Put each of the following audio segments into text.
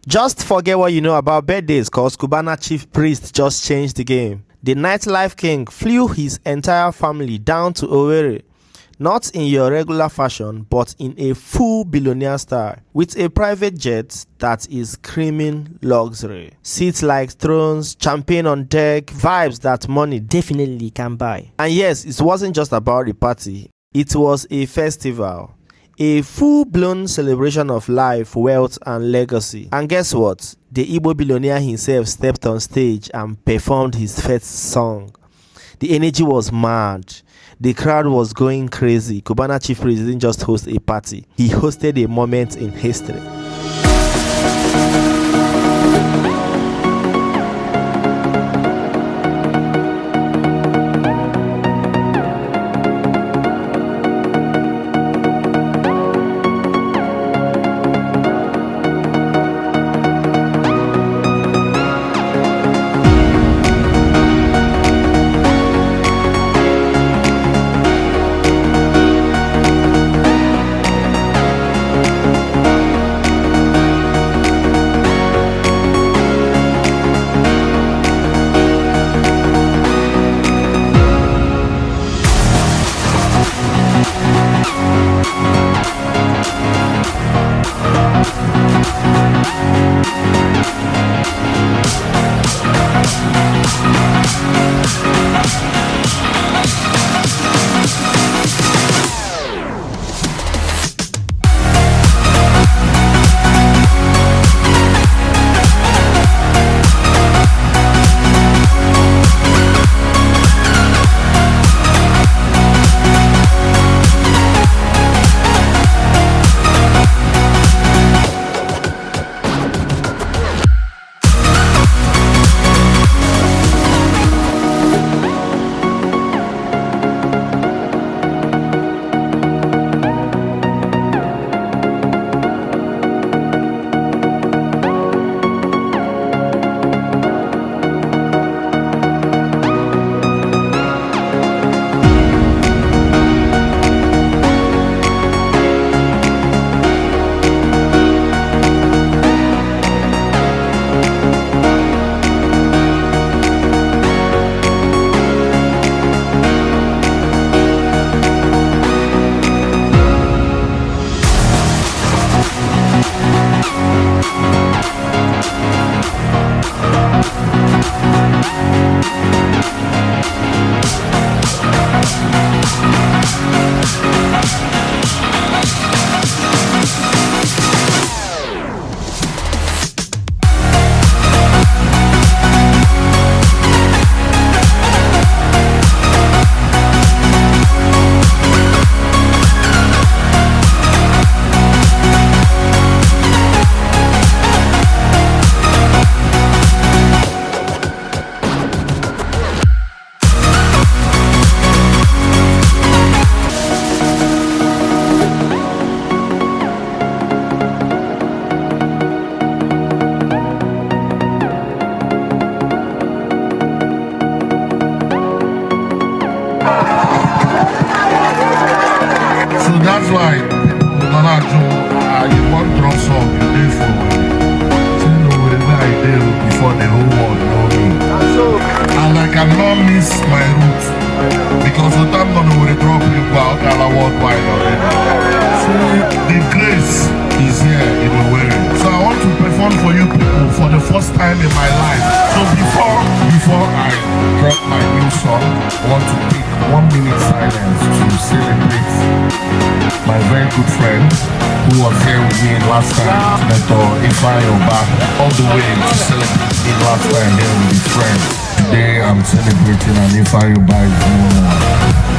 Just forget what you know about birthdays, cause Cubana Chief Priest just changed the game. The nightlife king flew his entire family down to Owerri, not in your regular fashion, but in a full billionaire style, with a private jet that is screaming luxury. Seats like thrones, champagne on deck, vibes that money definitely can buy. And yes, it wasn't just about the party, it was a festival. A full-blown celebration of life, wealth, and legacy. And guess what? The Igbo billionaire himself stepped on stage and performed his first song. The energy was mad. The crowd was going crazy. Cubana Chief Priest didn't just host a party, he hosted a moment in history. So that's why Nana Joe, you want drop song, you did for wherever I did before the whole world know me. And I cannot miss my roots because the time gonna drop you out all worldwide already. So the grace is here in Owerri. So I want to perform for you people for the first time in my life. So before I drop my new song, I want to take 1 minute silence to celebrate my very good friend who was here with me last time, Senator Ifeanyi, all the way to celebrate me last time here with his friends. Today I'm celebrating and Ifeanyi is no more.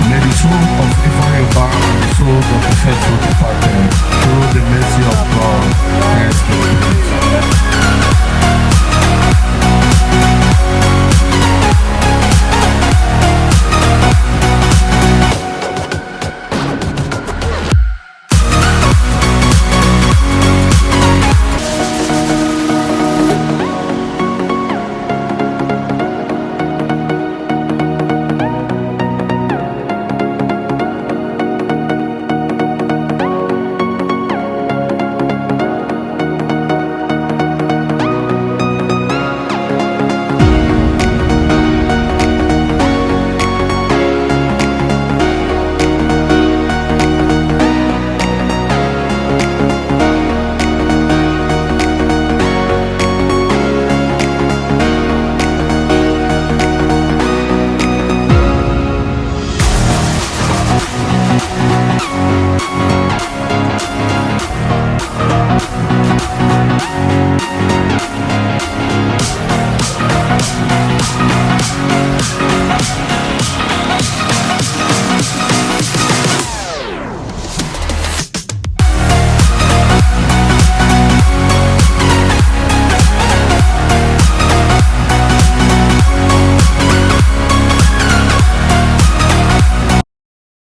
May the soul of Ifeanyi and the soul of the faithful departed through the mercy of God rest in peace.